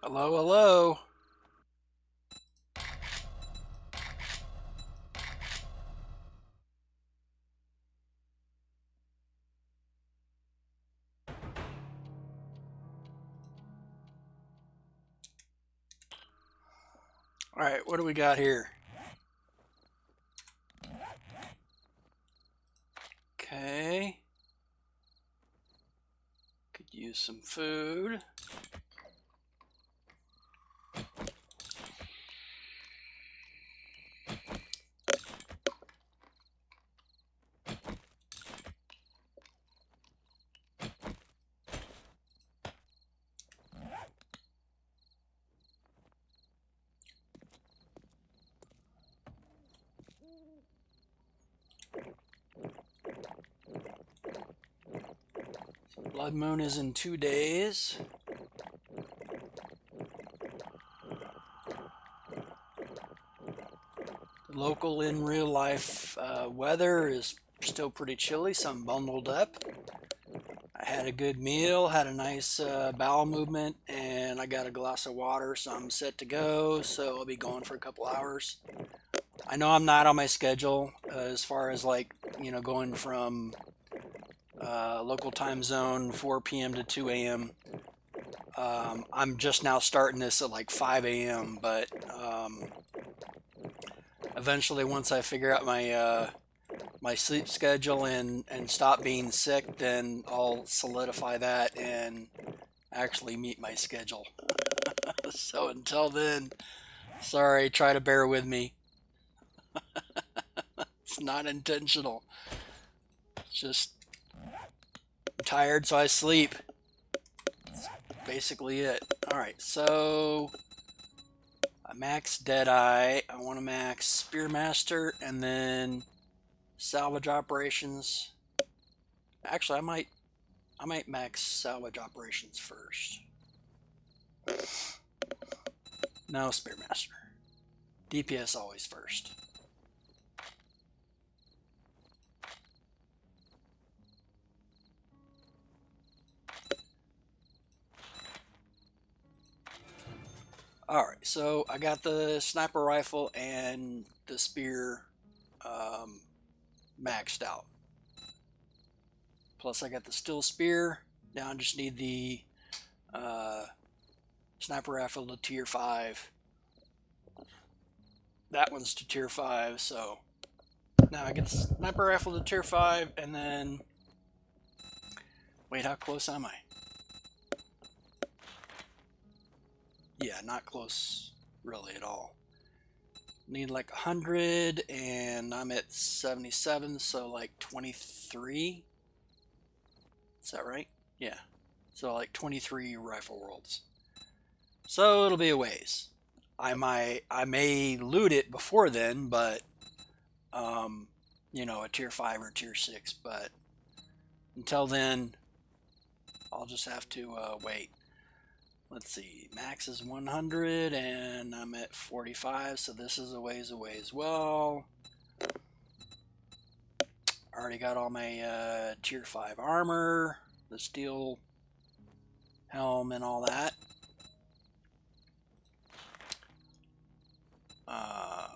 Hello, hello. All right, what do we got here? Okay. Could use some food. So Blood Moon is in 2 days. The local in real life weather is still pretty chilly, so I'm bundled up. I had a good meal, had a nice bowel movement, and I got a glass of water, so I'm set to go. So I'll be going for a couple hours. I know I'm not on my schedule as far as like, going from local time zone 4 p.m. to 2 a.m. I'm just now starting this at like 5 a.m. But eventually, once I figure out my sleep schedule and stop being sick, then I'll solidify that and actually meet my schedule. So until then, sorry, try to bear with me. It's not intentional. It's just I'm tired, so I sleep. That's basically it. All right, so I max Deadeye. I want to max Spearmaster and then salvage operations. Actually, I might max salvage operations first. No, Spearmaster. DPS always first. All right, so I got the sniper rifle and the spear um, maxed out. Plus, I got the steel spear. Now I just need the uh, sniper rifle to tier 5. That one's to tier 5, so now I get the sniper rifle to tier 5, and then. Wait, how close am I? Yeah, not close really at all. Need like 100, and I'm at 77, so like 23. Is that right? Yeah. So like 23 rifle worlds. So it'll be a ways. I may loot it before then, but um, a tier 5 or tier 6. But until then, I'll just have to wait. Let's see. Max is 100, and I'm at 45, so this is a ways away as well. Already got all my tier 5 armor, the steel helm, and all that. Uh,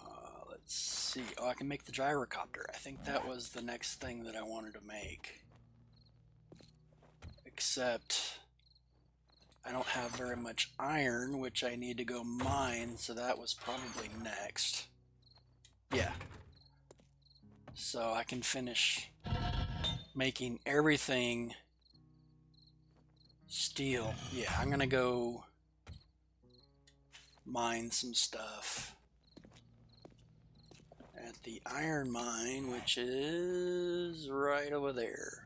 let's see. Oh, I can make the gyrocopter. I think that was the next thing that I wanted to make. Except I don't have very much iron, which I need to go mine, so that was probably next. Yeah. So I can finish making everything steel. Yeah, I'm gonna go mine some stuff at the iron mine, which is right over there.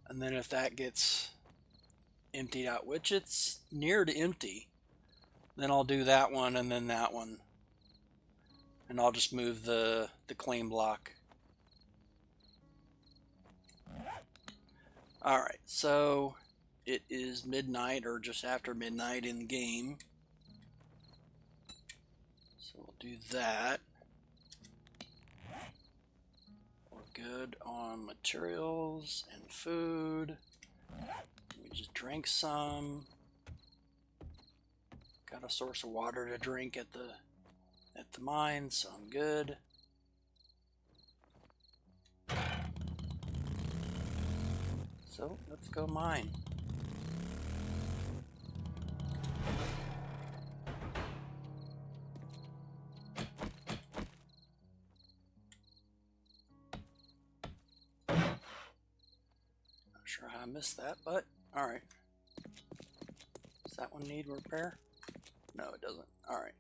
And then if that gets emptied out, which it's near to empty, then I'll do that one and then that one. And I'll just move the claim block. Alright, so it is midnight or just after midnight in the game. So we'll do that. We're good on materials and food. We just drank some. Got a source of water to drink at the mine, so I'm good. So let's go mine. Not sure how I missed that, but all right. Does that one need repair? No, it doesn't. All right.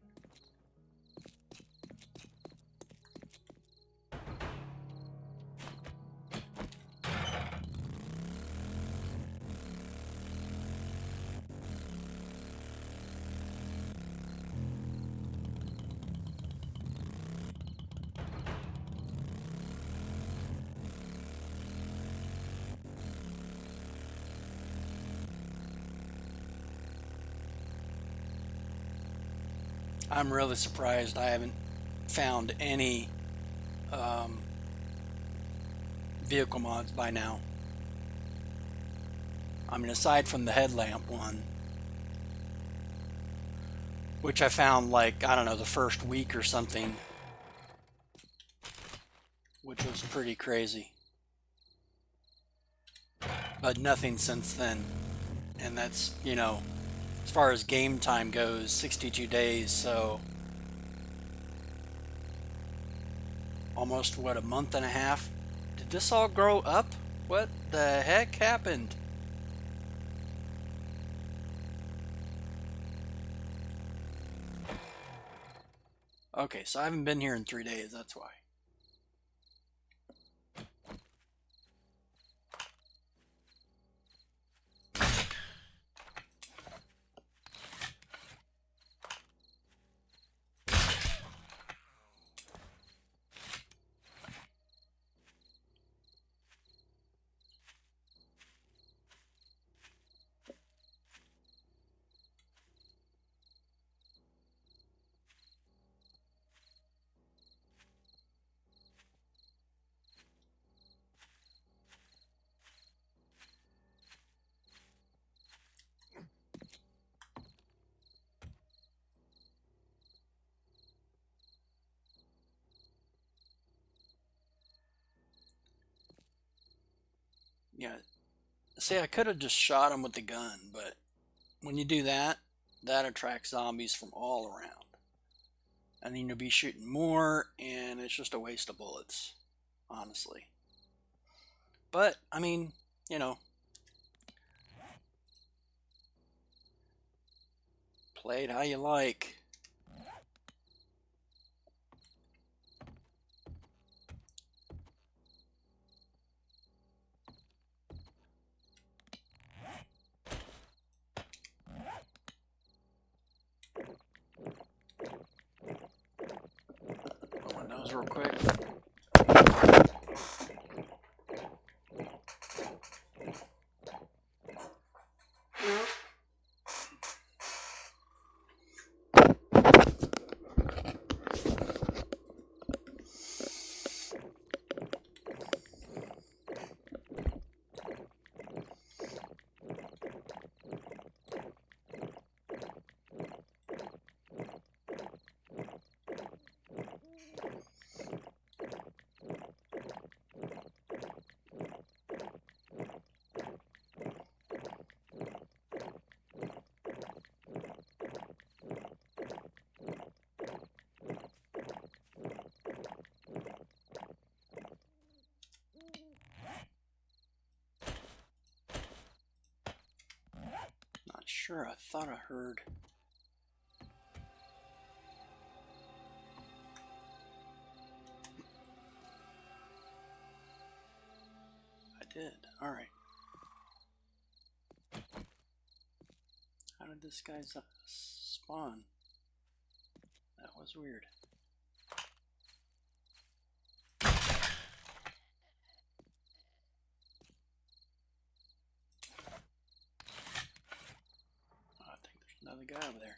I'm really surprised I haven't found any vehicle mods by now. I mean, aside from the headlamp one, which I found like, I don't know, the first week or something, which was pretty crazy. But nothing since then. And that's, you know, as far as game time goes, 62 days, so almost, what, a month and a half? Did this all grow up? What the heck happened? Okay, so I haven't been here in 3 days, that's why. Yeah, see, I could have just shot him with the gun, but when you do that, that attracts zombies from all around. And then you'll be shooting more, and it's just a waste of bullets, honestly. But, I mean, you know, play it how you like. Blow my nose real quick. Not sure, I thought I heard. I did, alright. How did this guy spawn? That was weird. Oh, I think there's another guy over there.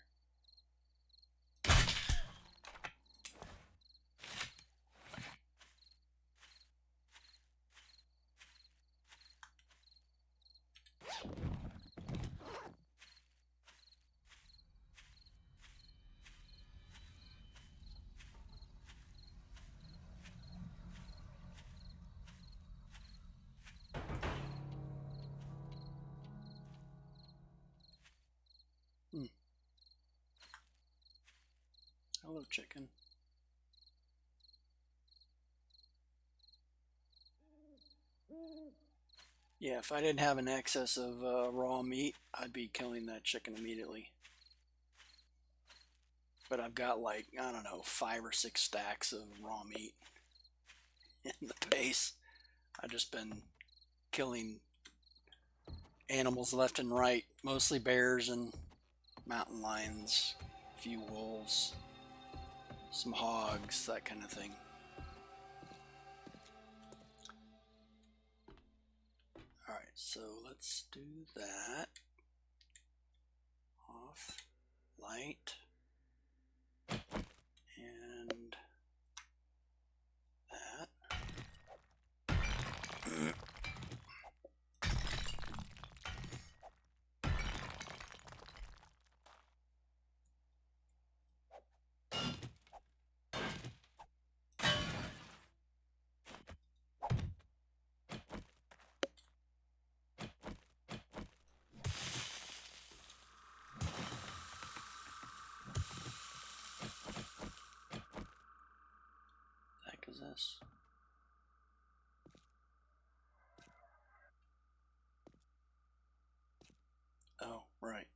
Hmm. Hello, chicken. Yeah, if I didn't have an excess of raw meat, I'd be killing that chicken immediately. But I've got like, I don't know, 5 or 6 stacks of raw meat in the base. I've just been killing animals left and right, mostly bears and mountain lions, a few wolves, some hogs, that kind of thing. Alright, so let's do that. Off, light, and that. The heck is this? Oh, right.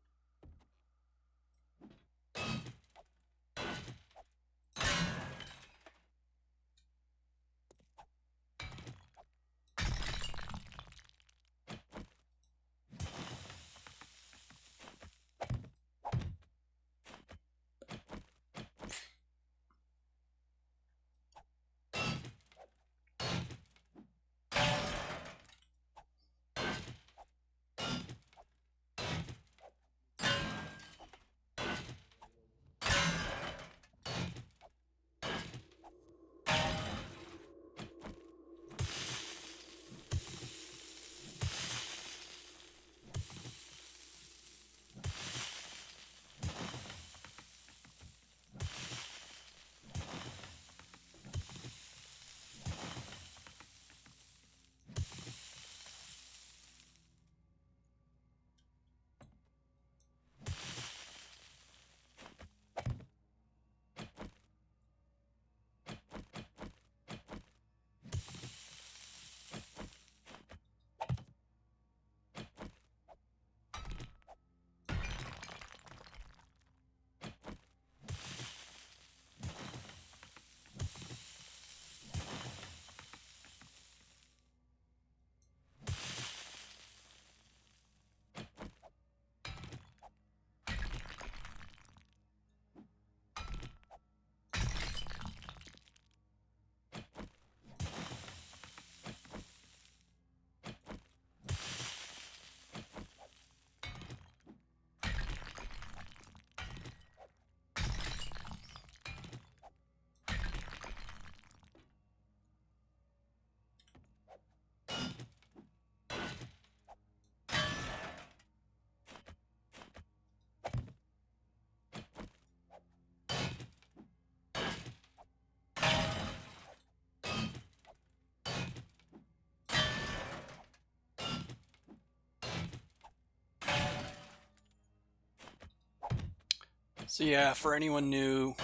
So yeah, for anyone new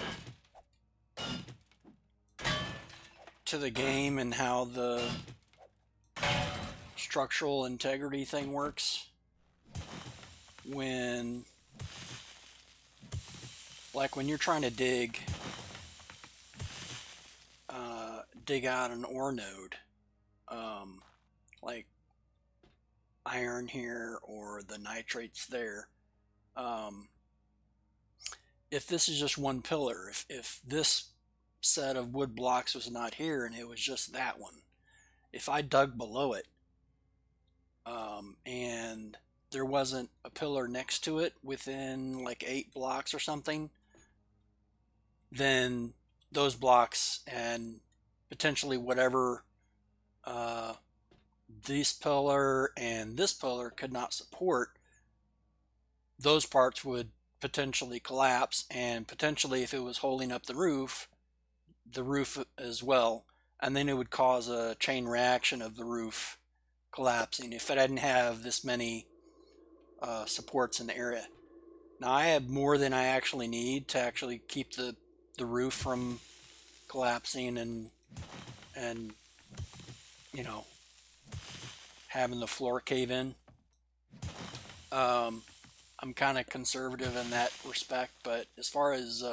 to the game and how the structural integrity thing works, when when you're trying to dig out an ore node, like iron here or the nitrates there, um, if this is just one pillar, if this set of wood blocks was not here and it was just that one, if I dug below it, and there wasn't a pillar next to it within like 8 blocks or something, then those blocks and potentially whatever uh, this pillar and this pillar could not support, those parts would potentially collapse, and potentially if it was holding up the roof as well, and then it would cause a chain reaction of the roof collapsing if it didn't have this many supports in the area. Now I have more than I actually need to actually keep the roof from collapsing and you know, having the floor cave in. I'm kind of conservative in that respect, but as far as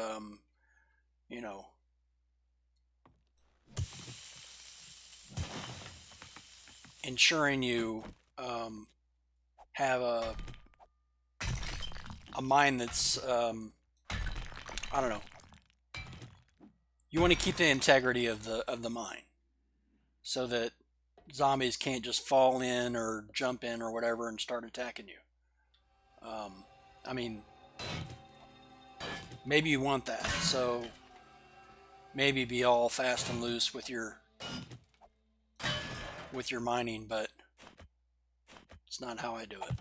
you know, ensuring you have a mine that's I don't know. You want to keep the integrity of the mine so that zombies can't just fall in or jump in or whatever and start attacking you. I mean, maybe you want that, so maybe be all fast and loose with your mining, but it's not how I do it.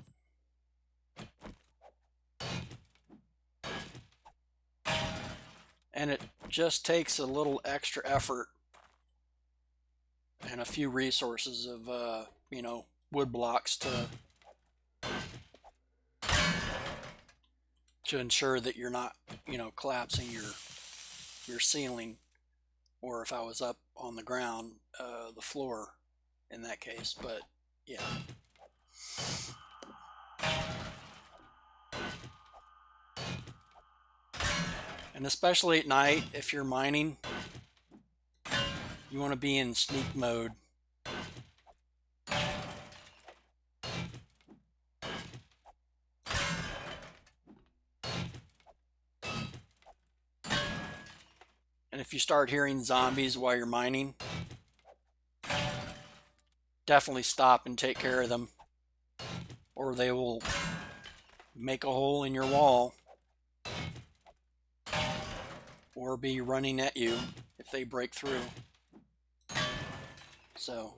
And it just takes a little extra effort and a few resources of you know, wood blocks to ensure that you're not, you know, collapsing your ceiling, or if I was up on the ground, the floor in that case. But yeah. And especially at night, if you're mining, you want to be in sneak mode. And if you start hearing zombies while you're mining, definitely stop and take care of them, or they will make a hole in your wall or be running at you if they break through. So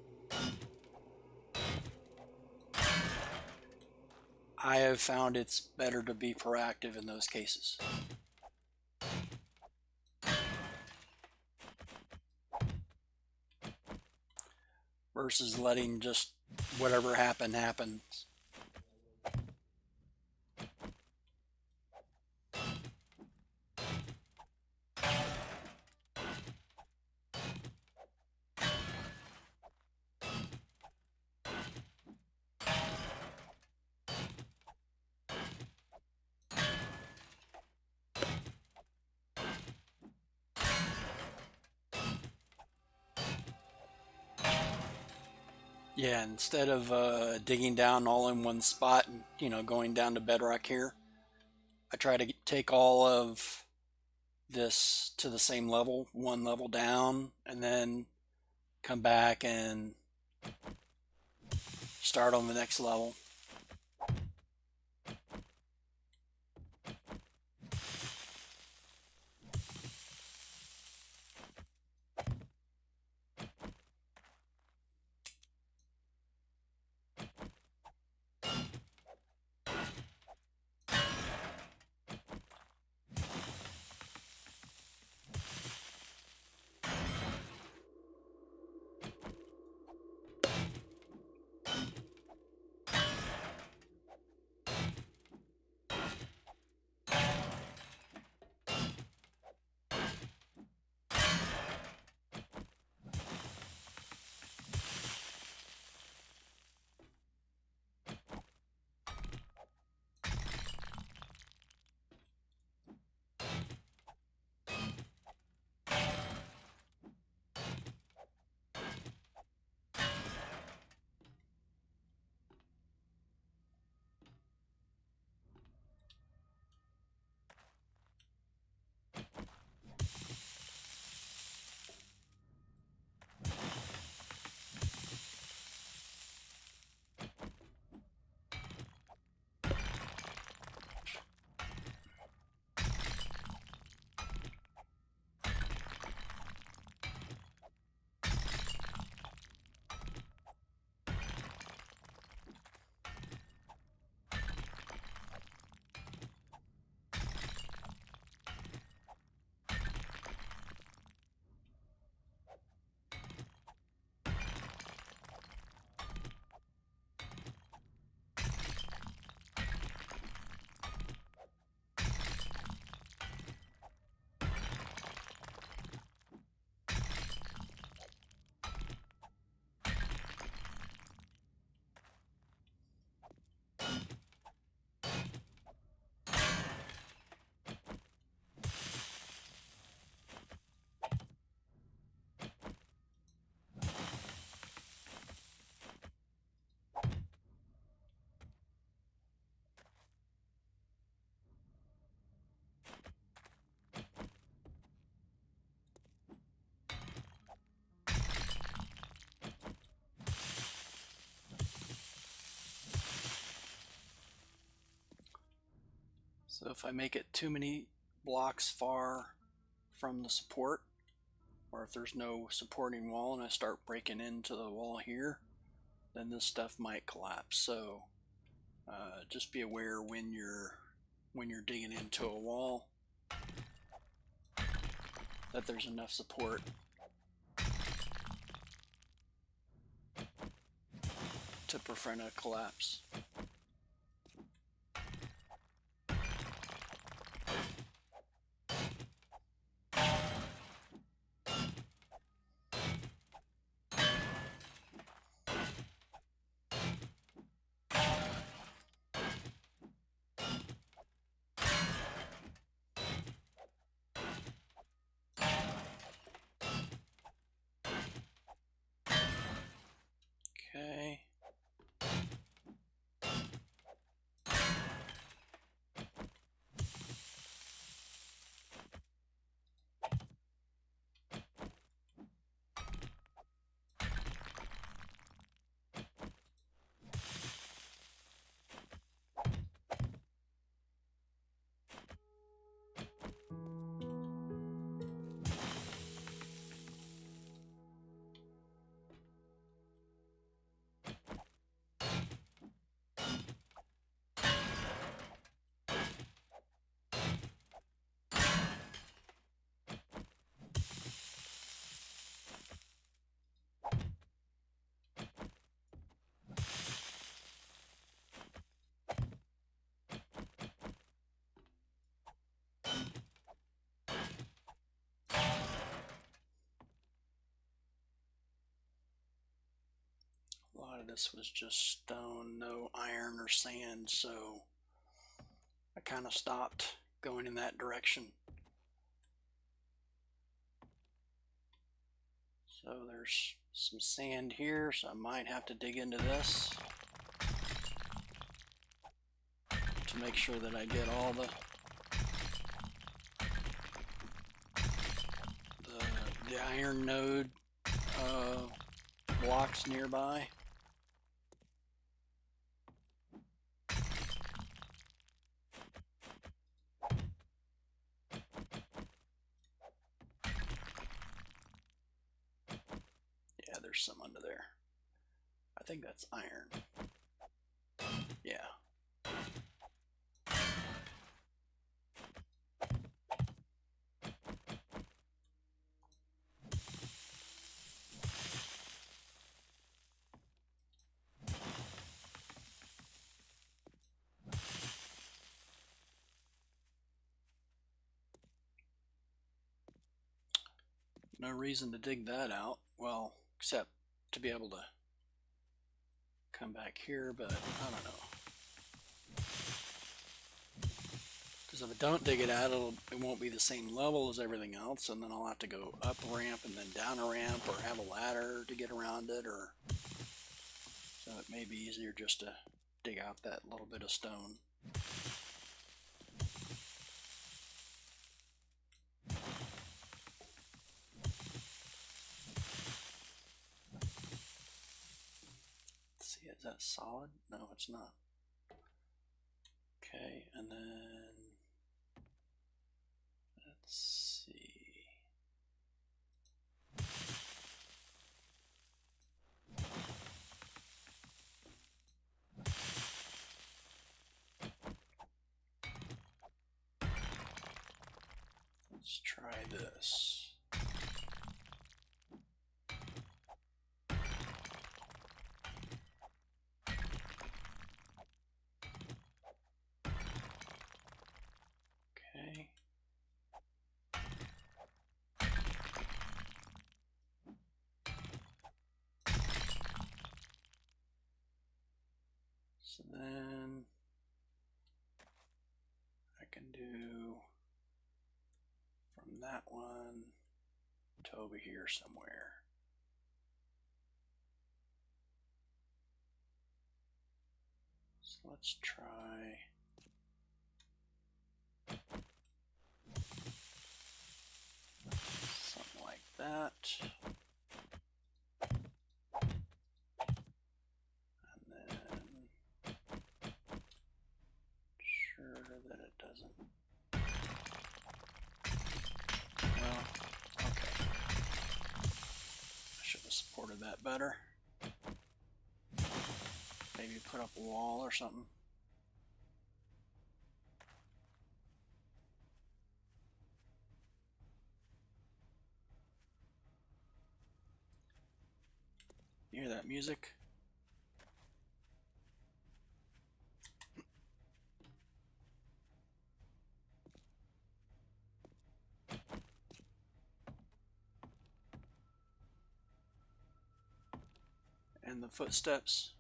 I have found it's better to be proactive in those cases. Versus letting just whatever happens. Yeah, instead of digging down all in one spot and, you know, going down to bedrock here, I try to take all of this to the same level, one level down, and then come back and start on the next level. So if I make it too many blocks far from the support, or if there's no supporting wall and I start breaking into the wall here, then this stuff might collapse. So just be aware when you're digging into a wall that there's enough support to prevent a collapse. Okay. A lot of this was just stone, no iron or sand, so I kind of stopped going in that direction. So there's some sand here, so I might have to dig into this to make sure that I get all the iron node blocks nearby. Yeah, there's some under there. I think that's iron. Yeah. No reason to dig that out. Well, except to be able to come back here, but I don't know. Because if I don't dig it out, it won't be the same level as everything else, and then I'll have to go up a ramp and then down a ramp, or have a ladder to get around it, or so it may be easier just to dig out that little bit of stone. Let's see, is that solid? No, it's not. Okay, and then let's see. Let's try this. Okay. So then I can do from that one to over here somewhere. So let's try something like that. And then sure that it doesn't bit better. Maybe put up a wall or something. You hear that music? And the footsteps.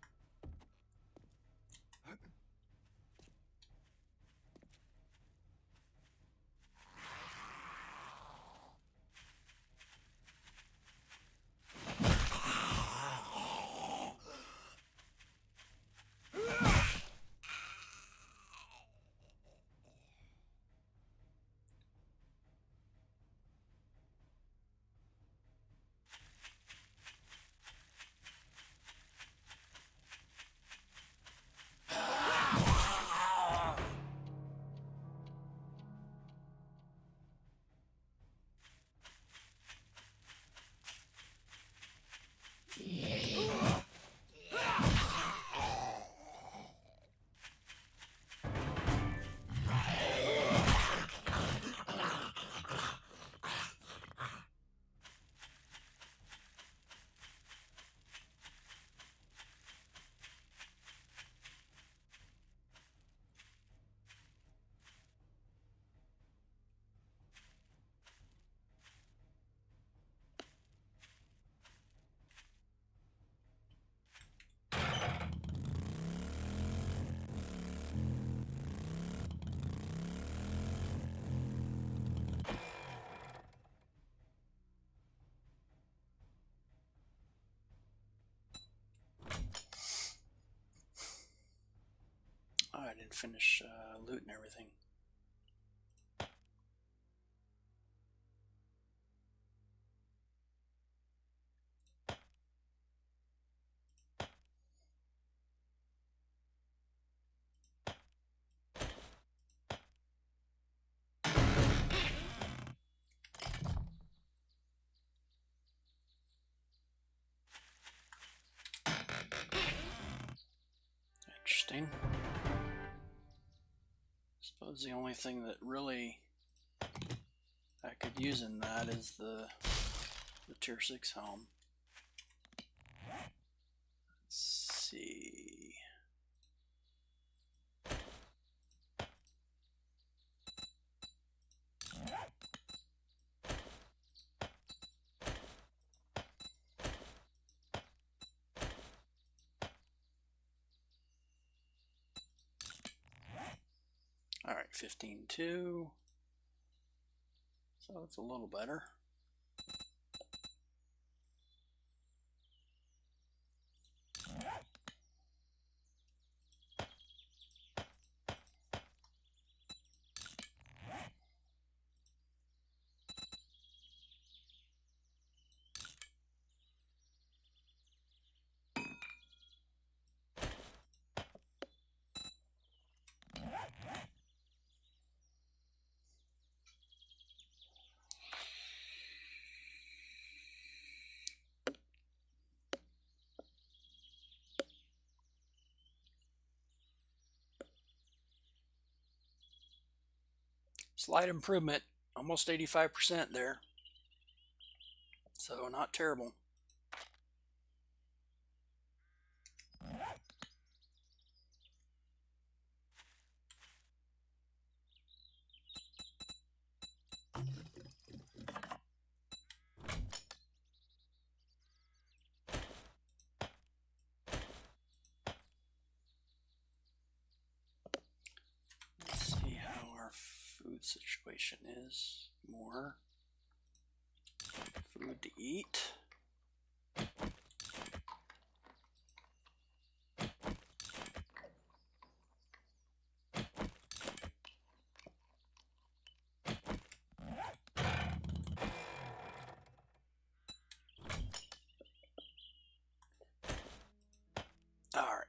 Oh, I didn't finish looting everything. Interesting. Suppose the only thing that really I could use in that is the tier 6 helm. Let's see. All right, 15.2. So it's a little better. Slight improvement, almost 85% there. So not terrible. Let's see how our food situation is. More food to eat. All right.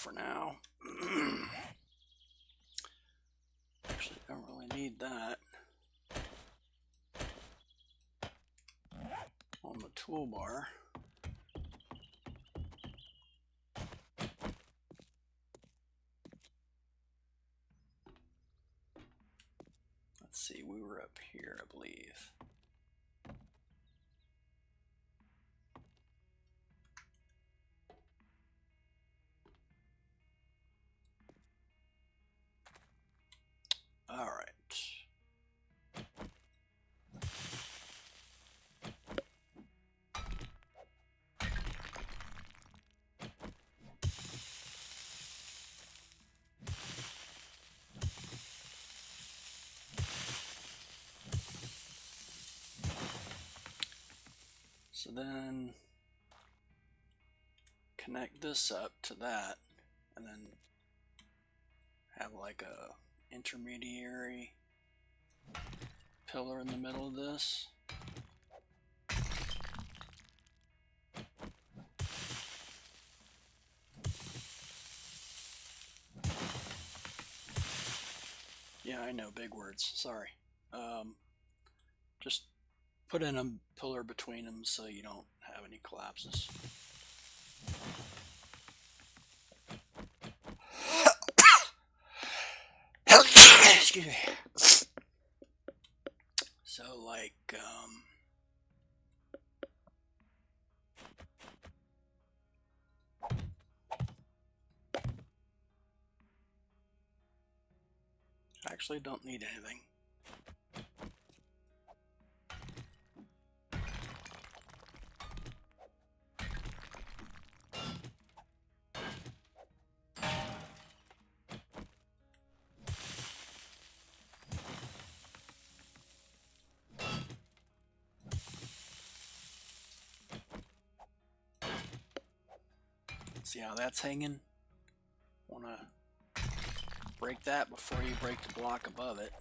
for now. Actually, don't really need that. On the toolbar. Let's see, we were up here, I believe. All right. So then connect this up to that, and then have like a intermediary pillar in the middle of this. Yeah, I know, big words, sorry. Just put in a pillar between them so you don't have any collapses. Excuse me. So like, actually don't need anything. See how that's hanging? Wanna break that before you break the block above it.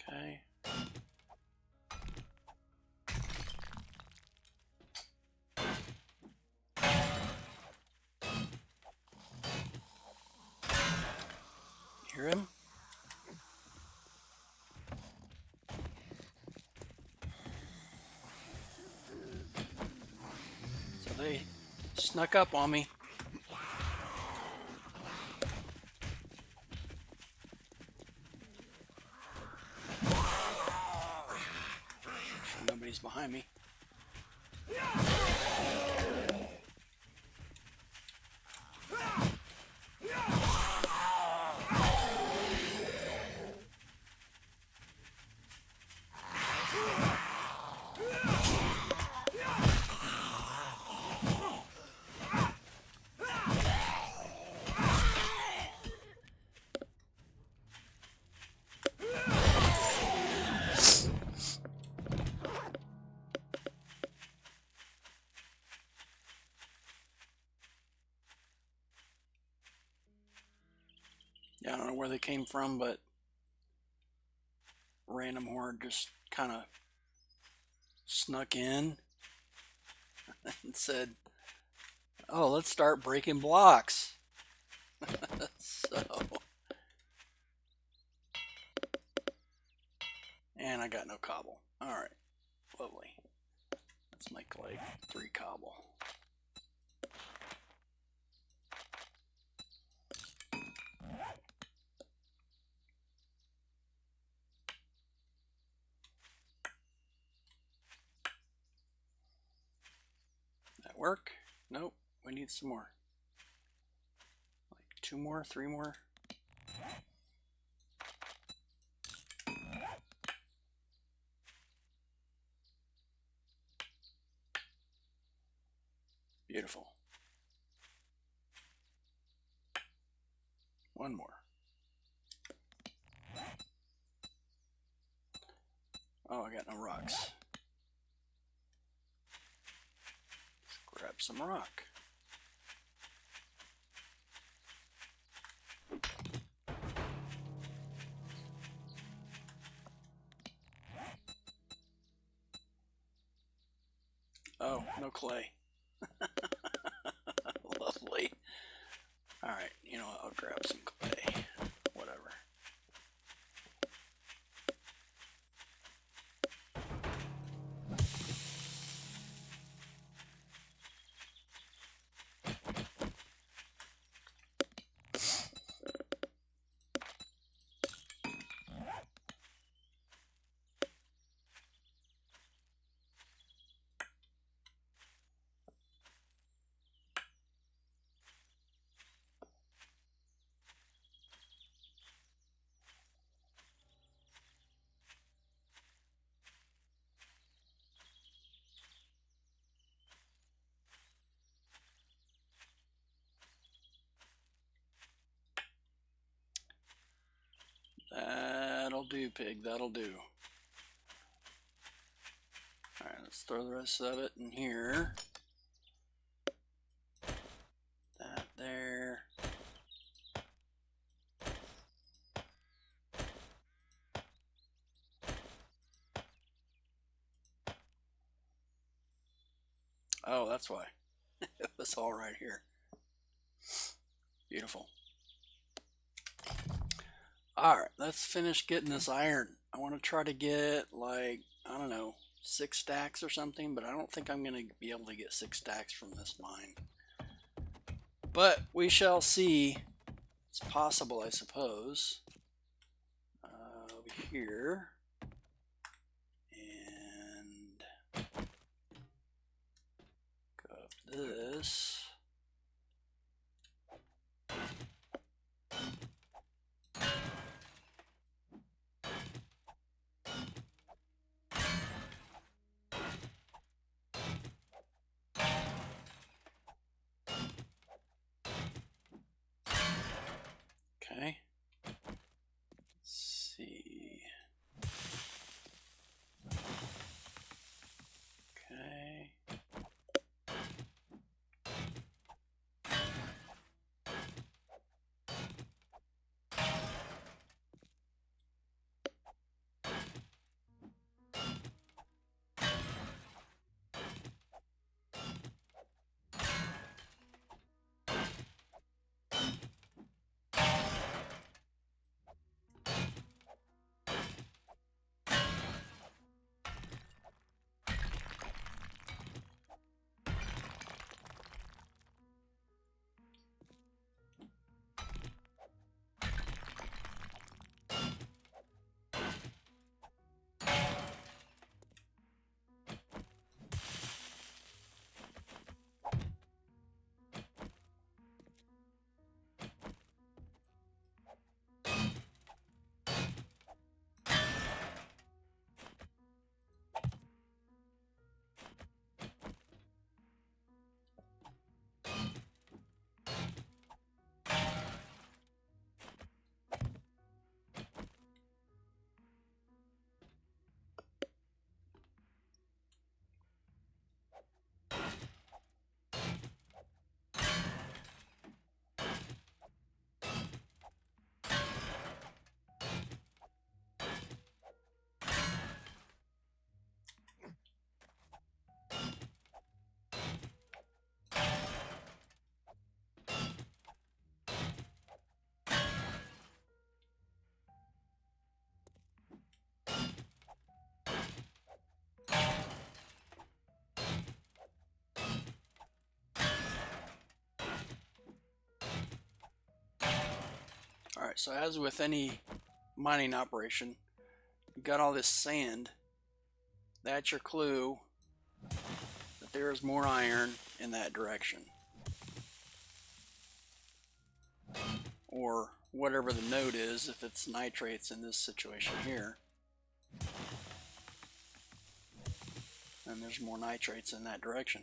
Okay. Hear him? So they snuck up on me. Nobody's behind me. Yeah, I don't know where they came from, but random horde just kind of snuck in and said, "Oh, let's start breaking blocks." So, and I got no cobble. All right, lovely. Let's make like 3 cobble. That work? Nope. We need some more. Like 2 more, 3 more. Beautiful. 1 more. Oh, I got no rocks. Let's grab some rock. Oh, no clay. Lovely. Alright, you know what? I'll grab some clay. Whatever. That'll do, pig. That'll do. Alright, let's throw the rest of it in here. That there. Oh, that's why. It was all right here. Beautiful. Alright, let's finish getting this iron. I want to try to get, like, I don't know, 6 stacks or something, but I don't think I'm going to be able to get 6 stacks from this mine. But we shall see. It's possible, I suppose. Over here. And go up this. Okay. Let's see. Okay. Alright, so as with any mining operation, you got all this sand. That's your clue that there is more iron in that direction. Or whatever the node is, if it's nitrates in this situation here. Then there's more nitrates in that direction.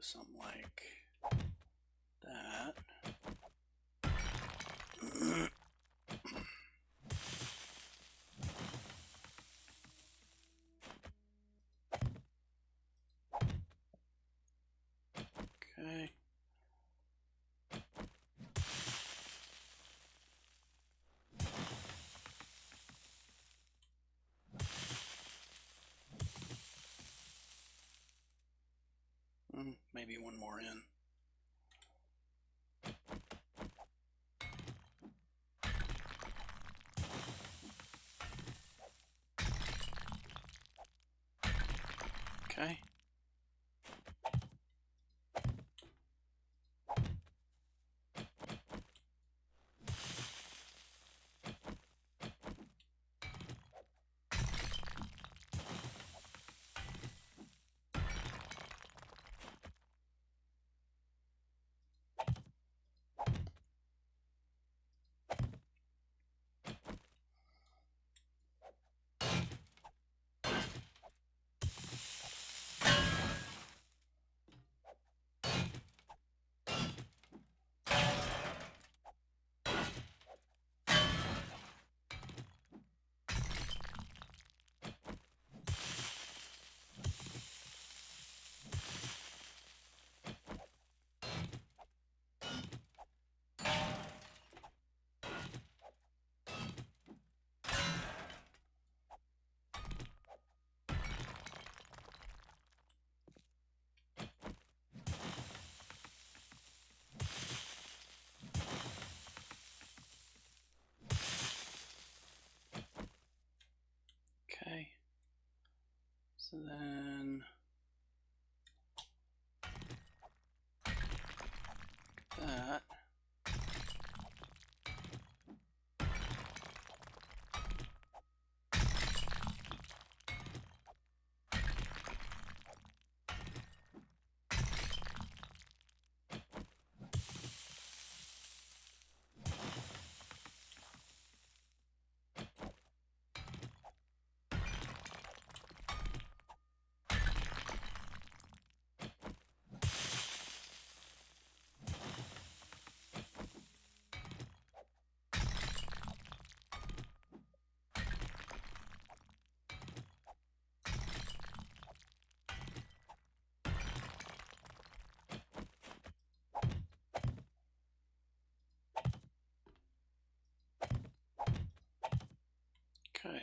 something like that. Okay. Maybe one more in. Okay. Okay. So then that. Okay.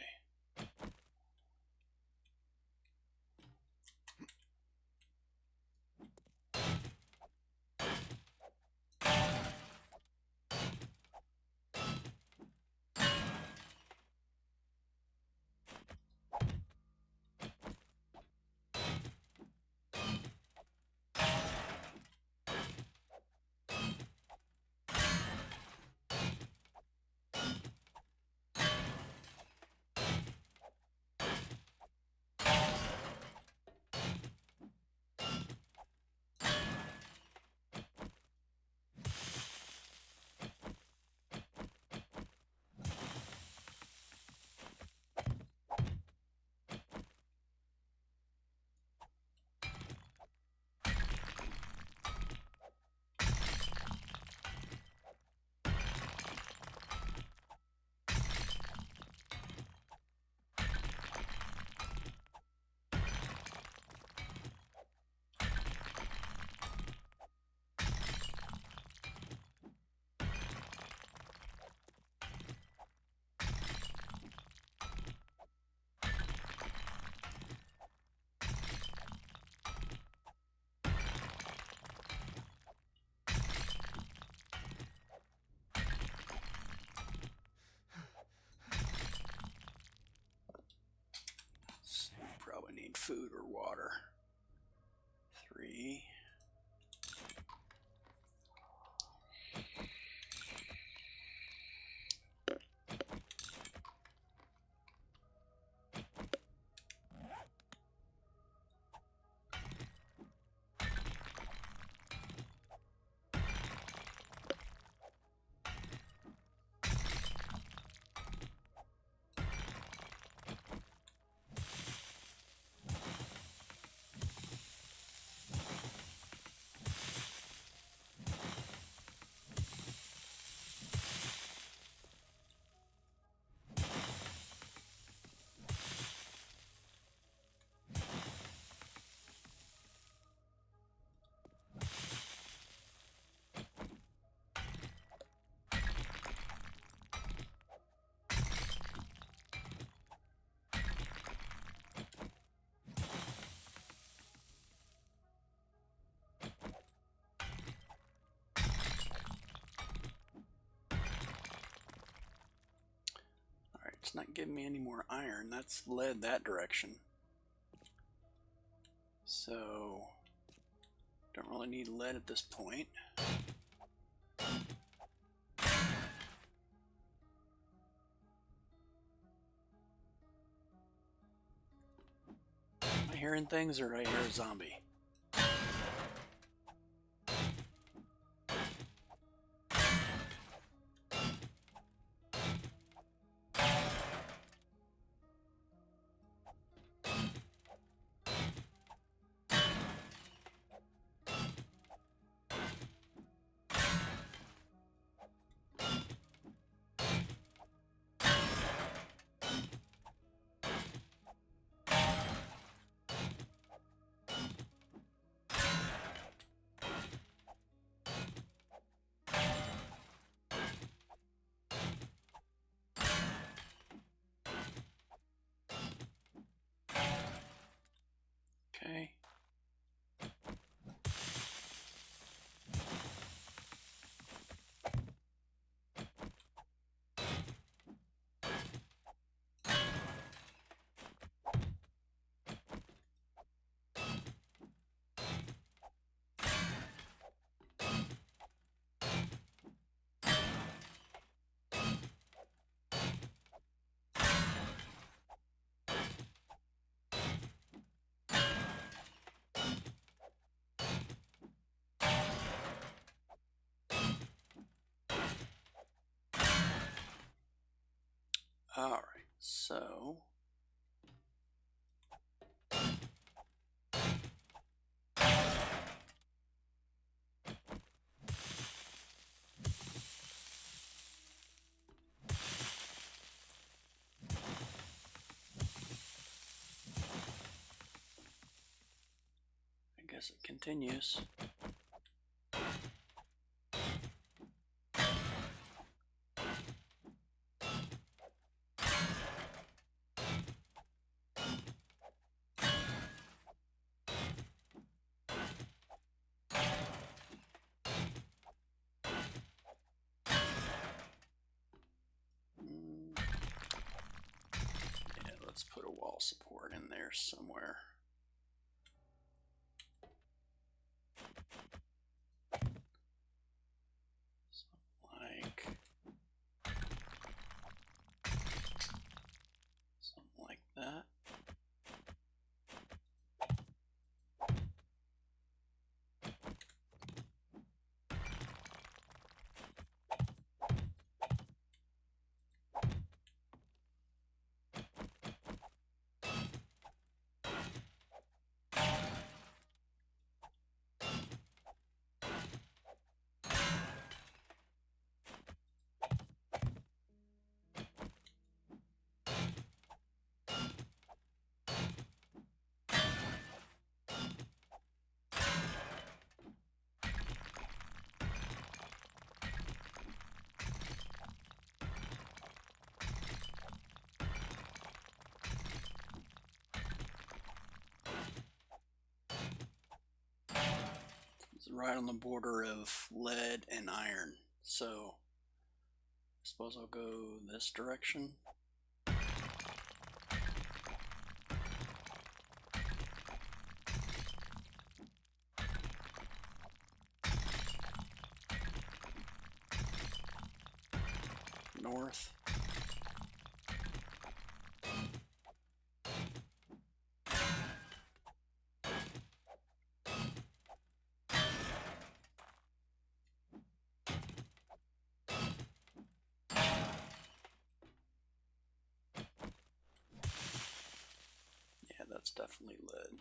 So probably need food or water. 3. It's not giving me any more iron. That's led that direction. So, don't really need lead at this point. Am I hearing things, or did I hear a zombie? Okay. All right, so I guess it continues. Yeah, let's put a wall support in there somewhere. Something like that. It's right on the border of lead and iron, so I suppose I'll go this direction. North. Yeah, that's definitely lead.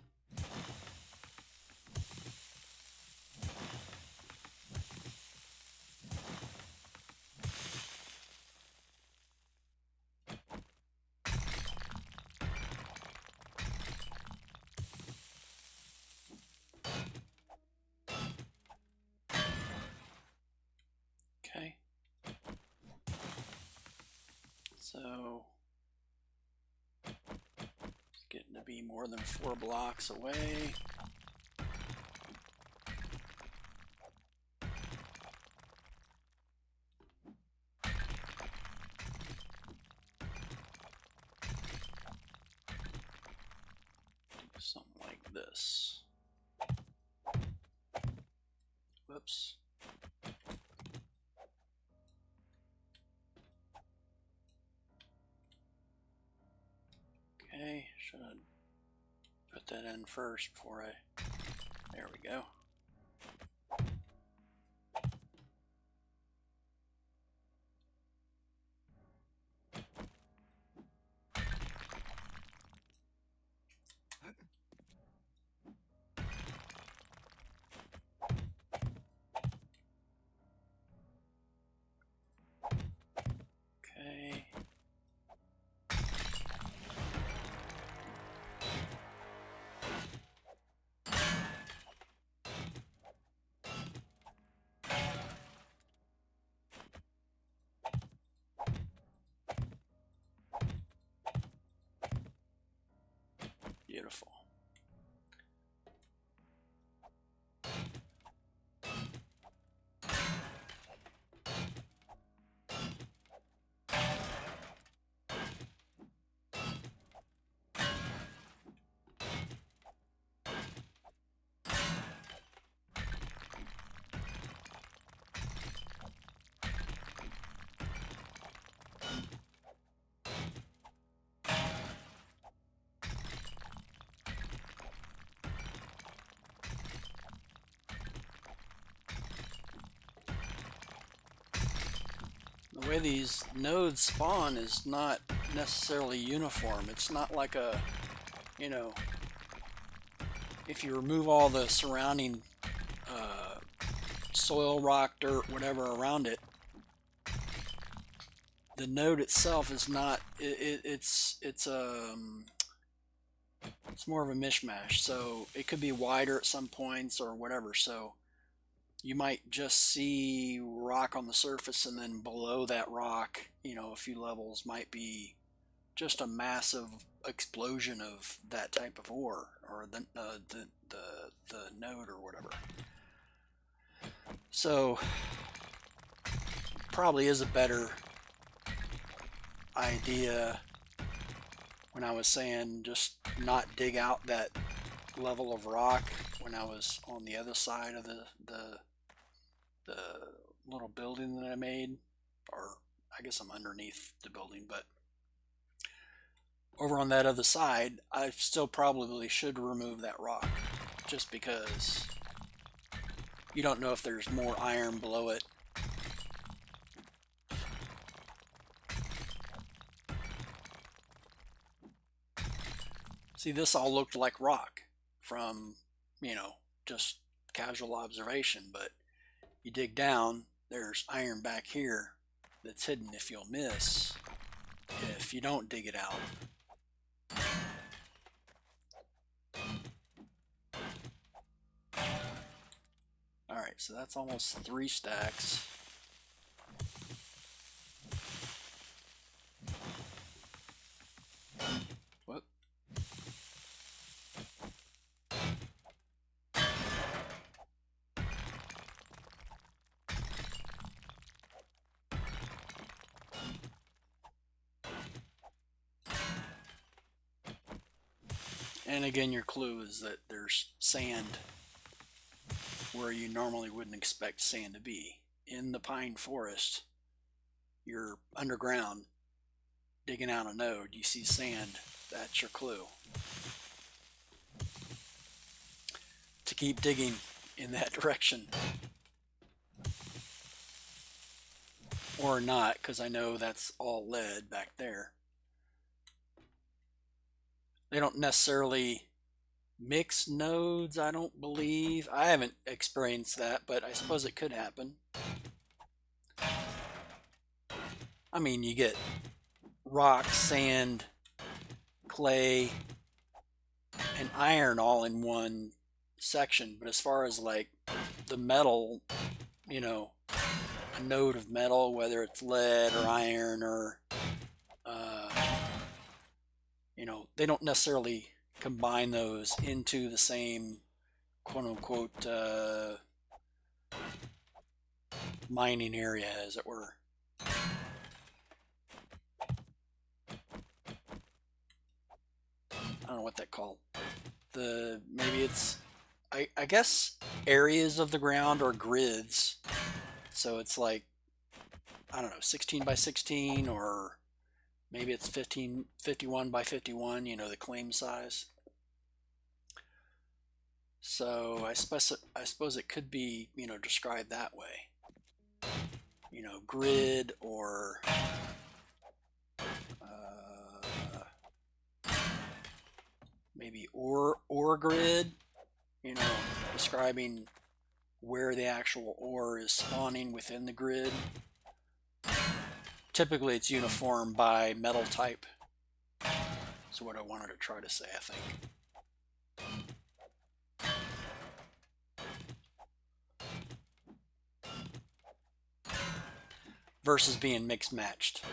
Okay. So it's getting to be more than 4 blocks away. this. Whoops. Okay, should I put that in first before I... There we go. Okay. Beautiful. The way these nodes spawn is not necessarily uniform. It's not like a, you know, if you remove all the surrounding soil, rock, dirt, whatever around it, the node itself is not, it's more of a mishmash. So it could be wider at some points or whatever. So you might just see rock on the surface, and then below that rock, you know, a few levels might be just a massive explosion of that type of ore, or the node or whatever. So probably is a better idea when I was saying just not dig out that level of rock when I was on the other side of the little building that I made, or I guess I'm underneath the building, but over on that other side, I still probably should remove that rock, just because you don't know if there's more iron below it. See, this all looked like rock from, you know, just casual observation, but you dig down, there's iron back here that's hidden if you'll miss, if you don't dig it out. Alright, so that's almost 3 stacks. Whoop. And again, your clue is that there's sand where you normally wouldn't expect sand to be. In the pine forest, you're underground digging out a node, you see sand, that's your clue to keep digging in that direction. Or not, because I know that's all lead back there. They don't necessarily mix nodes, I don't believe. I haven't experienced that, but I suppose it could happen. I mean, you get rock, sand, clay, and iron all in one section, but as far as like the metal, you know, a node of metal, whether it's lead or iron or you know, they don't necessarily combine those into the same quote-unquote mining area, as it were. I don't know what that called. maybe it's, I guess areas of the ground or grids. So it's like, I don't know, 16 by 16, or maybe it's 51 by 51, the claim size. So I suppose it could be, described that way. Grid, or maybe ore grid, describing where the actual ore is spawning within the grid. Typically it's uniform by metal type. That's what I wanted to try to say, I think. Versus being mixed matched.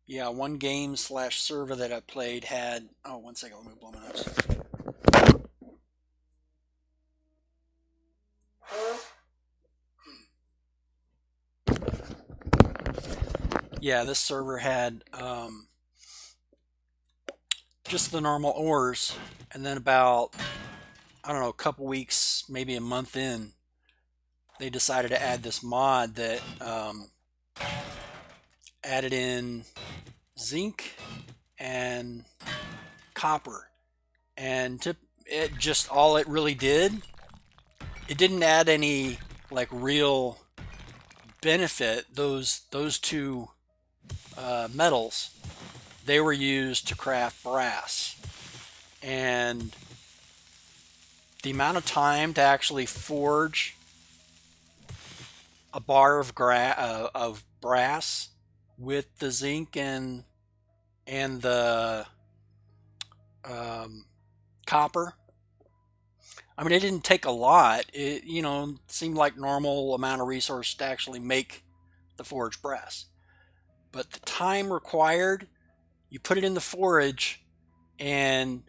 Yeah, one game / server that I played had, oh, one second, let me blow my nose. Yeah, this server had just the normal ores, and then about, I don't know, a couple weeks, maybe a month in, they decided to add this mod that added in zinc and copper, and it just, all it really did, it didn't add any like real benefit. Those two metals, they were used to craft brass, and the amount of time to actually forge a bar of brass with the zinc and the copper. I mean, it didn't take a lot. It seemed like normal amount of resource to actually make the forged brass. But the time required, you put it in the forge, and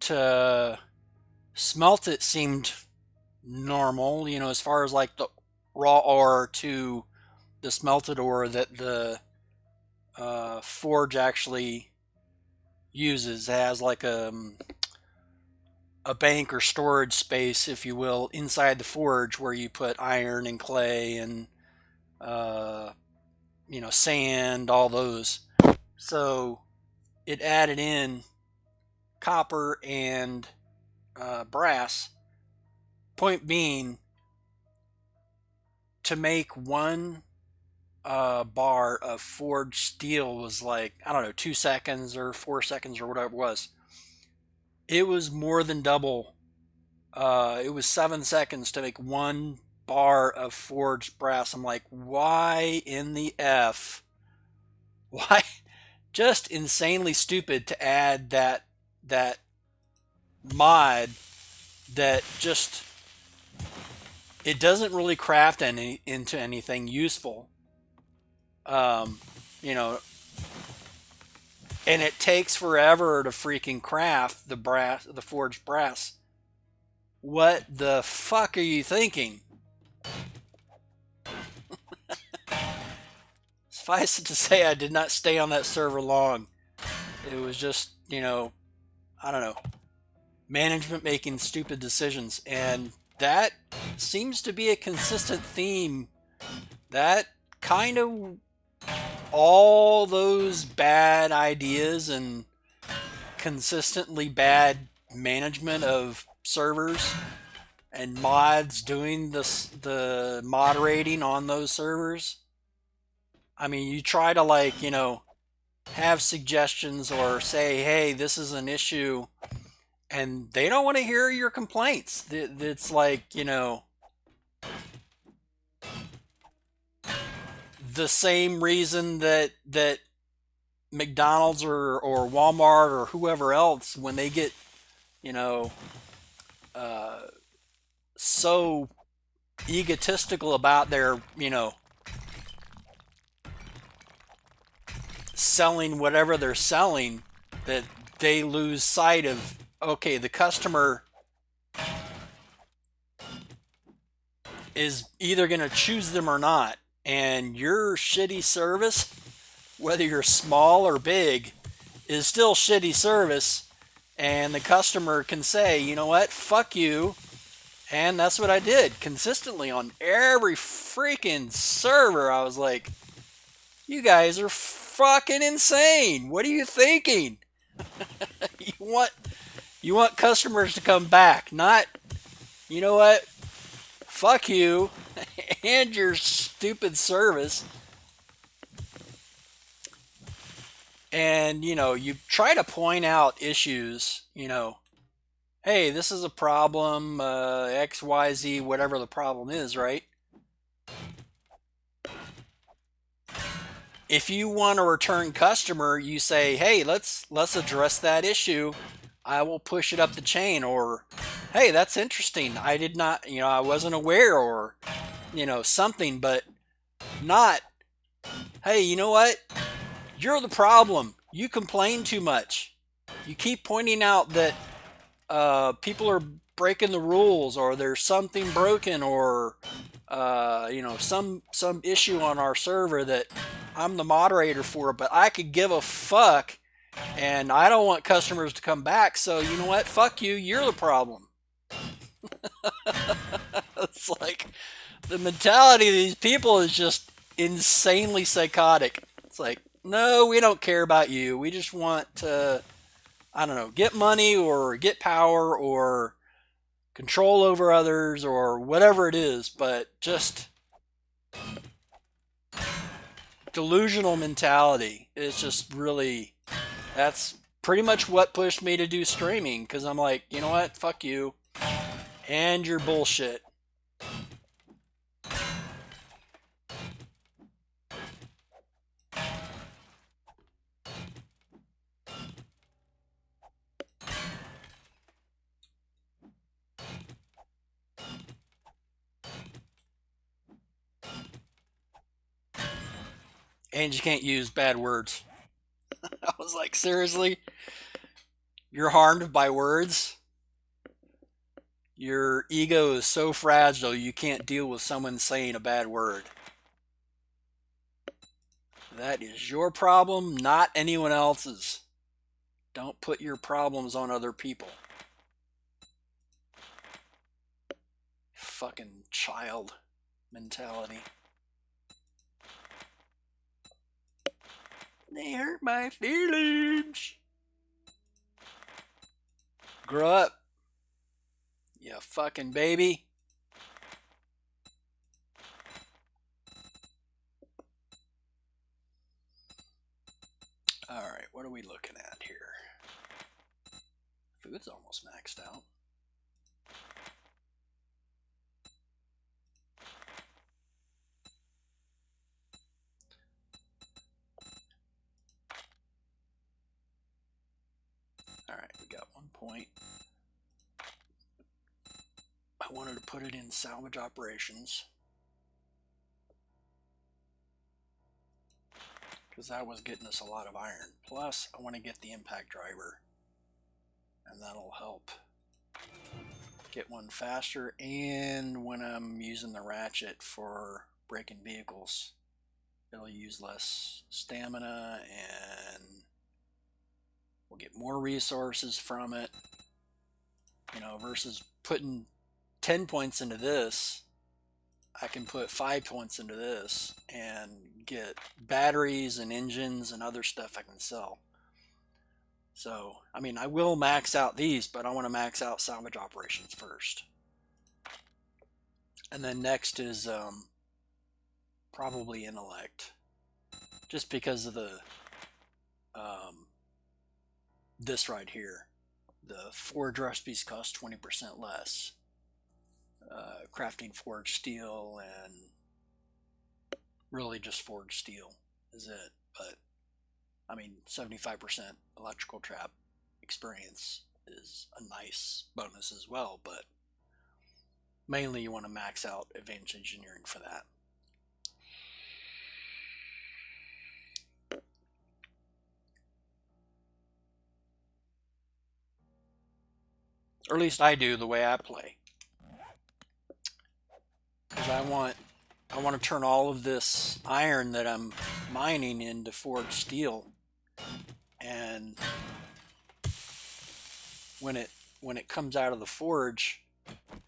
to smelt it seemed normal, as far as like the raw ore to the smelted ore that the forge actually uses. It has like a bank or storage space, if you will, inside the forge where you put iron and clay and sand, all those. So it added in copper and brass. Point being, to make one bar of forged steel was like, I don't know, 2 seconds or 4 seconds or whatever it was. It was more than double. It was 7 seconds to make one bar of forged brass. I'm like, why in the F? Why? Just insanely stupid to add that mod that just, it doesn't really craft into anything useful. And it takes forever to freaking craft the forged brass. What the fuck are you thinking? Suffice it to say, I did not stay on that server long. It was just, I don't know, management making stupid decisions. And that seems to be a consistent theme. That kind of, all those bad ideas and consistently bad management of servers and mods doing the moderating on those servers. I mean, you try to have suggestions or say, hey, this is an issue, and they don't want to hear your complaints. It's like, the same reason that McDonald's or Walmart or whoever else, when they get, so egotistical about their, selling whatever they're selling, that they lose sight of, okay, the customer is either going to choose them or not. And your shitty service, whether you're small or big, is still shitty service. And the customer can say, you know what, fuck you. And that's what I did consistently on every freaking server. I was like, you guys are fucking insane. What are you thinking? you want you want customers to come back, not, you know what? Fuck you and your stupid service. And, you try to point out issues, hey, this is a problem, XYZ, whatever the problem is, right? If you want a return customer, you say, hey, let's address that issue. I will push it up the chain. Or, hey, that's interesting. I did not, I wasn't aware, or, something. But not, hey, you know what? You're the problem. You complain too much. You keep pointing out that people are breaking the rules, or there's something broken, or some issue on our server that I'm the moderator for, but I could give a fuck, and I don't want customers to come back. So you know what? Fuck you. You're the problem. It's like the mentality of these people is just insanely psychotic. It's like, no, we don't care about you. We just want to, I don't know, get money or get power or control over others or whatever it is, but just delusional mentality is just really, that's pretty much what pushed me to do streaming, because I'm like, you know what, fuck you and your bullshit. And you can't use bad words. I was like, seriously? You're harmed by words? Your ego is so fragile you can't deal with someone saying a bad word. That is your problem, not anyone else's. Don't put your problems on other people. Fucking child mentality. They hurt my feelings. Grow up, you fucking baby. Alright, what are we looking at here? Food's almost maxed out. Alright, we got 1 point. I wanted to put it in salvage operations, because that was getting us a lot of iron. Plus, I want to get the impact driver, and that'll help get one faster. And when I'm using the ratchet for breaking vehicles, it'll use less stamina, and we'll get more resources from it, versus putting 10 points into this. I can put 5 points into this and get batteries and engines and other stuff I can sell. So, I mean, I will max out these, but I want to max out salvage operations first. And then next is probably intellect, just because of the this right here. The forge recipes cost 20% less. Crafting forged steel, and really just forged steel is it. But I mean, 75% electrical trap experience is a nice bonus as well, but mainly you want to max out advanced engineering for that. Or at least I do, the way I play. Because I want I want to turn all of this iron that I'm mining into forged steel, and when it comes out of the forge,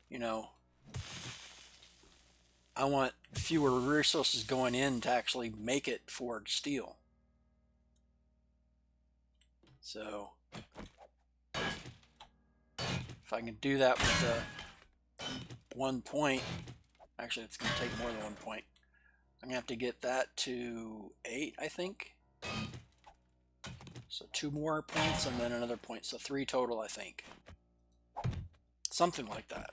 you know, I want fewer resources going in to actually make it forged steel. So if I can do that with 1 point, actually it's going to take more than 1 point. I'm going to have to get that to 8, I think. So 2 more points and then another point. So 3 total, I think. Something like that.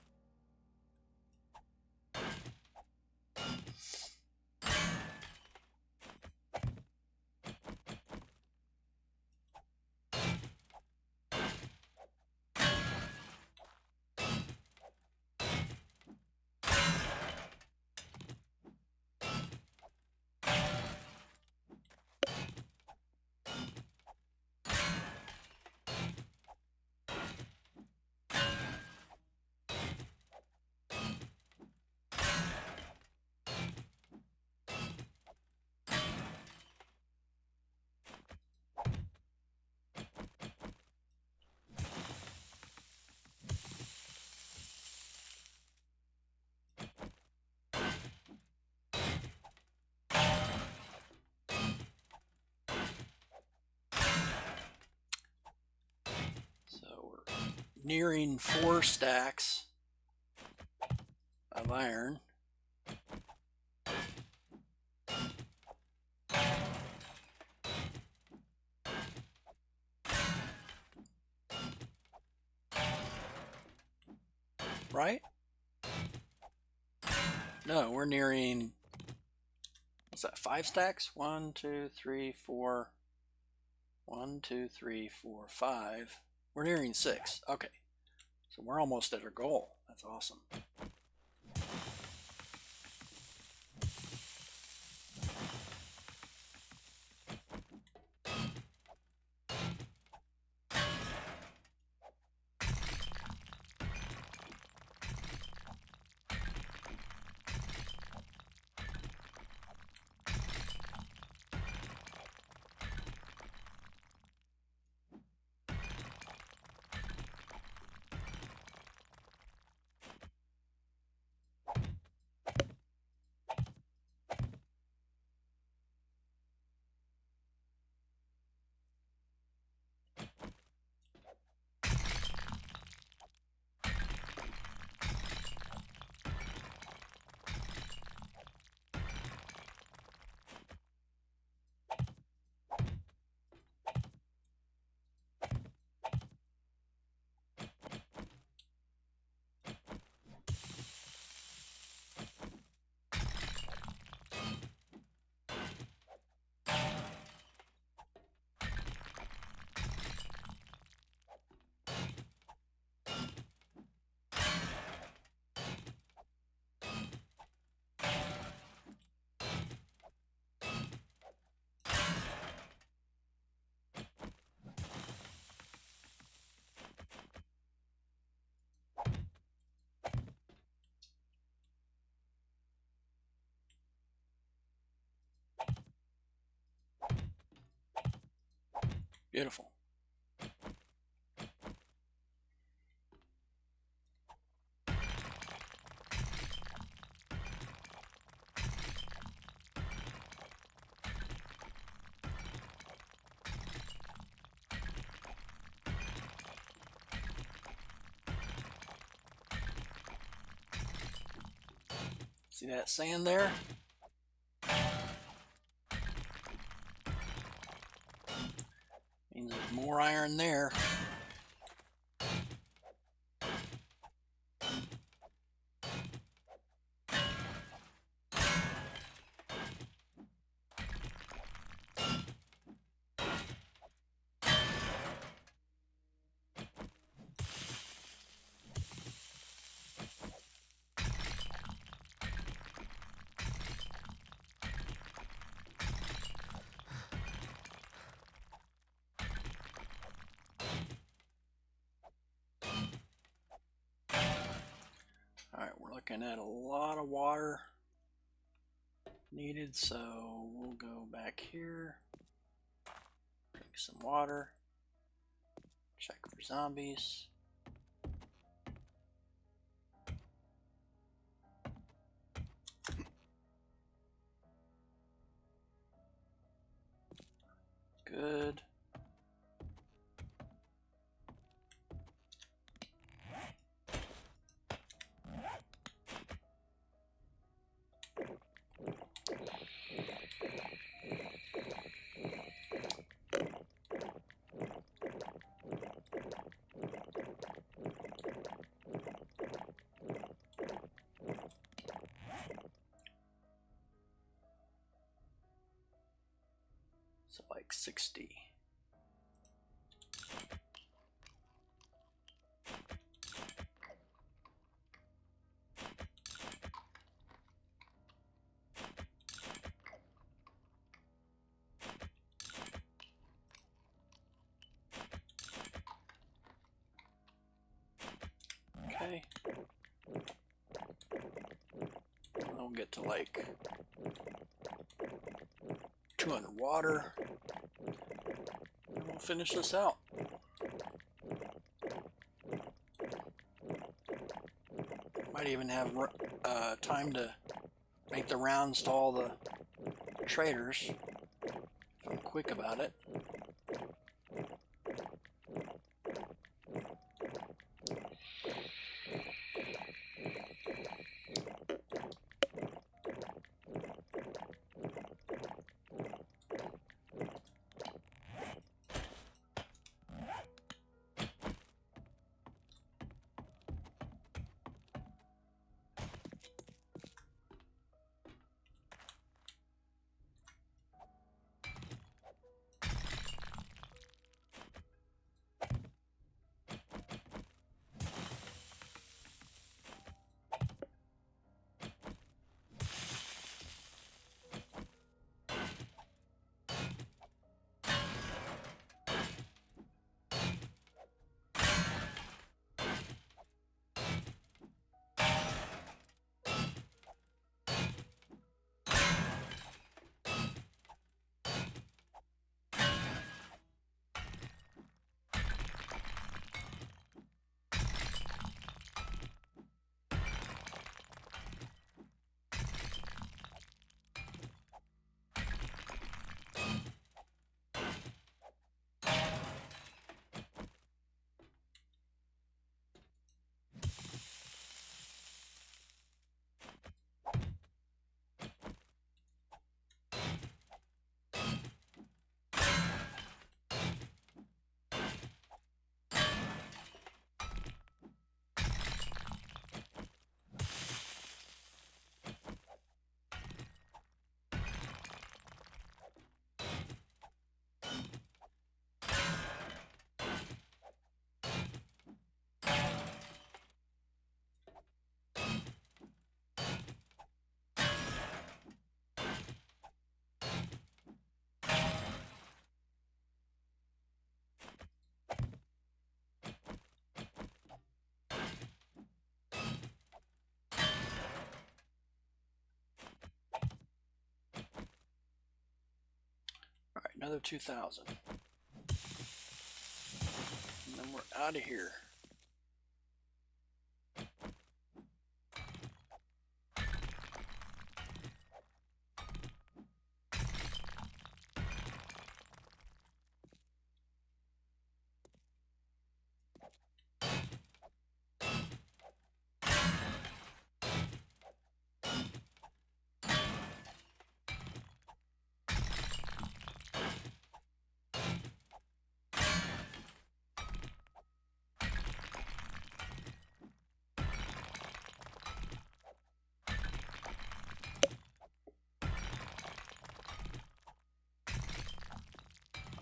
So we're nearing 4 stacks of iron. Right? No, we're nearing, what's that, 5 stacks? 1, 2, 3, 4. 1, 2, 3, 4, 5. We're nearing 6. Okay. So we're almost at our goal. That's awesome. Beautiful. See that sand there? Means there's more iron there. All right, we're looking at a lot of water. needed, so we'll go back here, drink some water, check for zombies. Good. So like 60. Okay. We'll get to like 200 water. And we'll finish this out. Might even have time to make the rounds to all the traders if I'm quick about it. All right, another 2,000. And then we're out of here.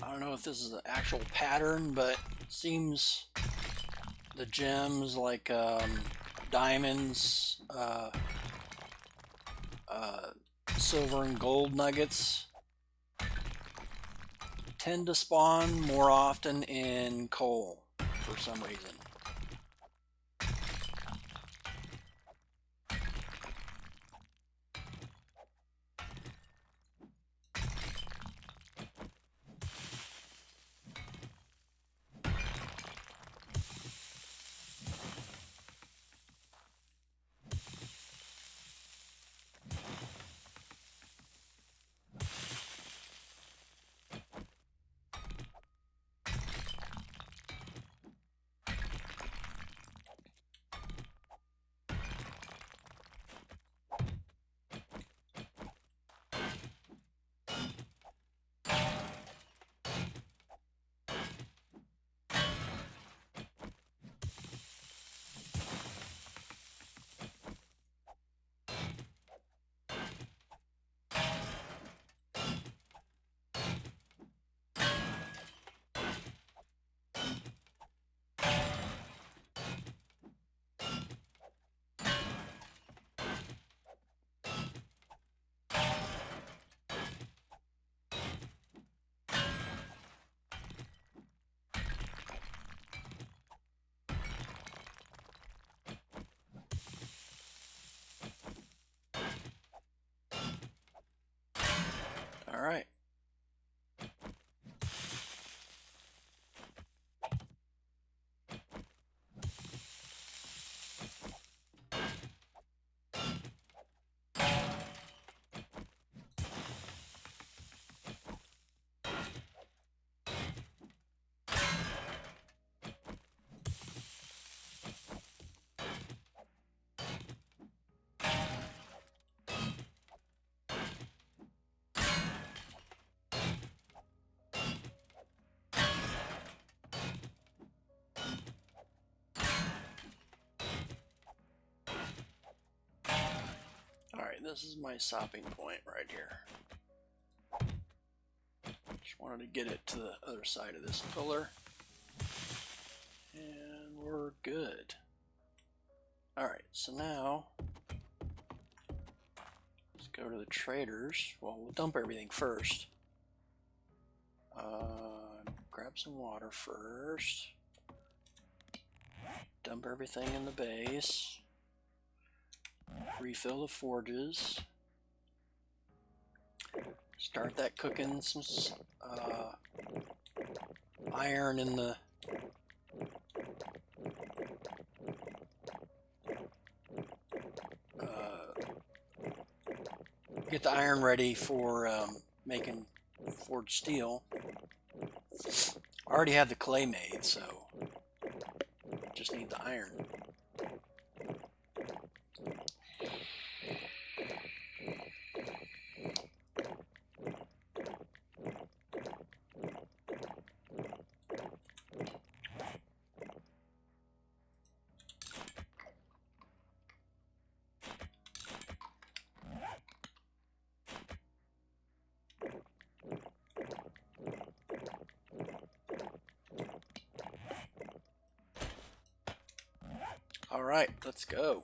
I don't know if this is an actual pattern, but it seems the gems like diamonds, silver and gold nuggets tend to spawn more often in coal for some reason. Alright, this is my stopping point right here. Just wanted to get it to the other side of this pillar. And we're good. Alright, so now let's go to the traders. Well, we'll dump everything first. Grab some water first. Dump everything in the base. Refill the forges. Start that cooking some iron in the get the iron ready for making forged steel. I already have the clay made, so just need the iron. All right, let's go.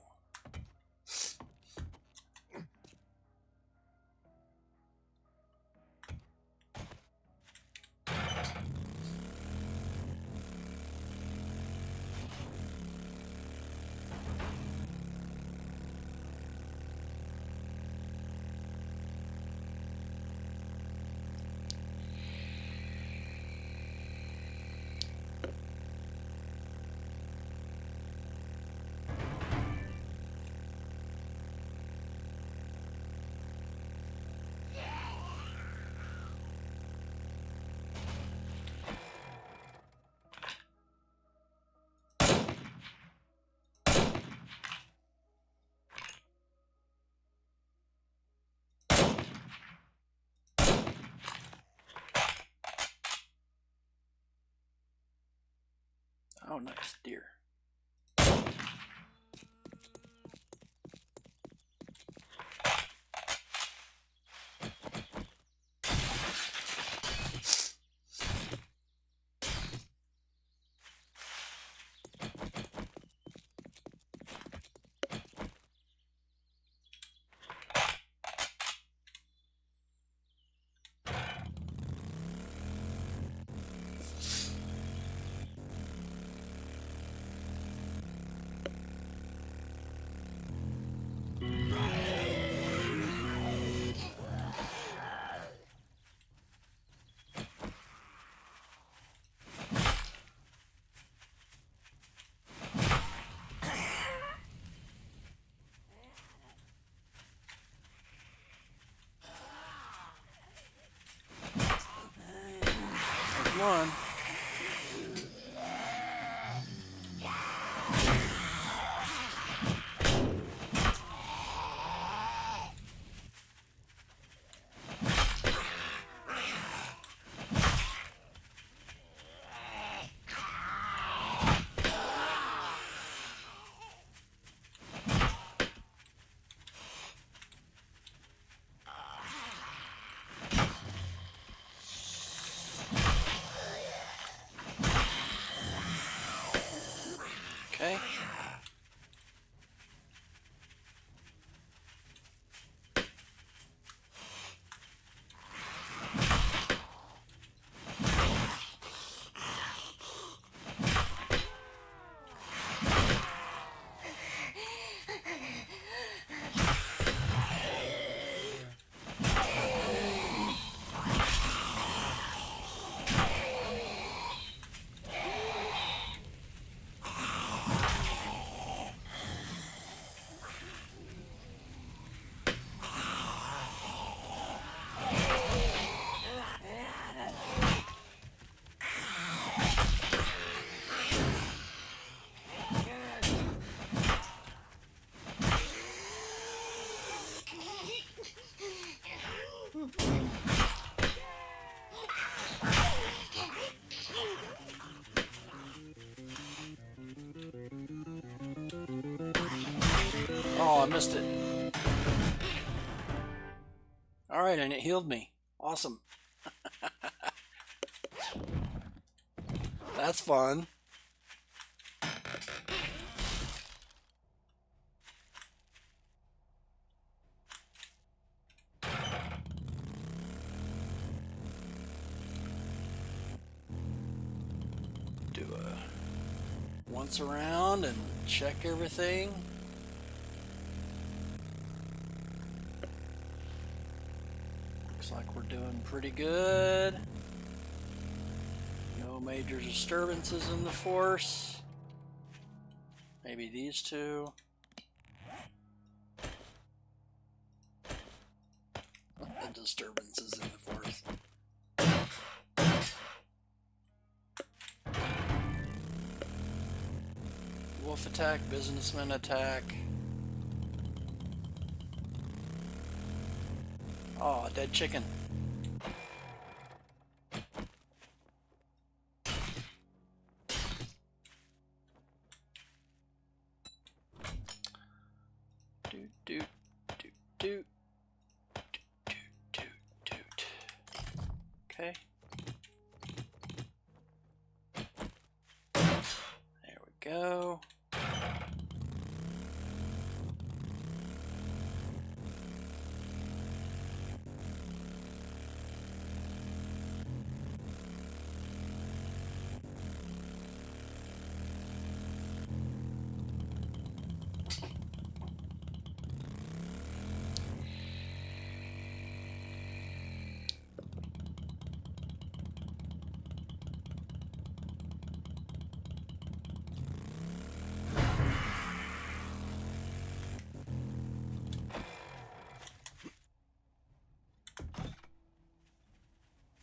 Oh, nice deer. Come on. Okay. Oh, I missed it. Alright, and it healed me. Awesome. That's fun. Do a once around and check everything. Looks like we're doing pretty good. No major disturbances in the force. Maybe these two. Disturbances in the force. Wolf attack, businessman attack. Oh, dead chicken. Doot, doot, doot, doot. Doot, doot, doot. Okay. There we go.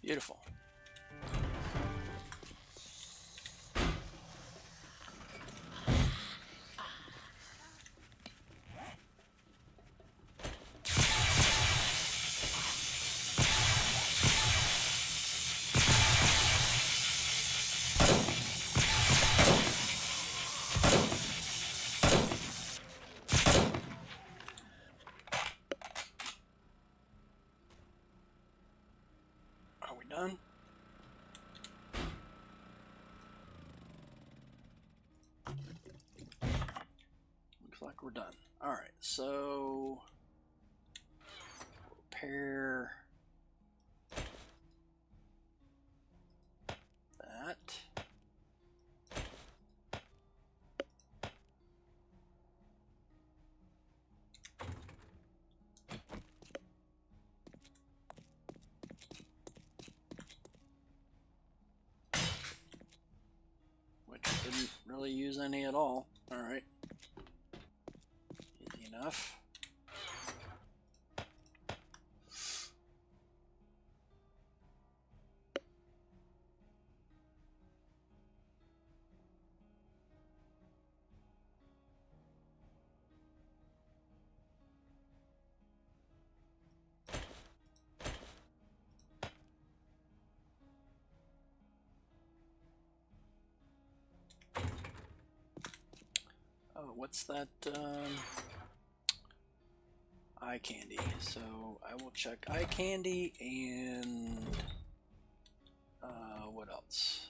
Beautiful. Are we done? Looks like we're done. Alright, so repair that. Which didn't really use any at all. Alright. Easy enough. Oh, what's that? Eye candy. So I will check eye candy and what else?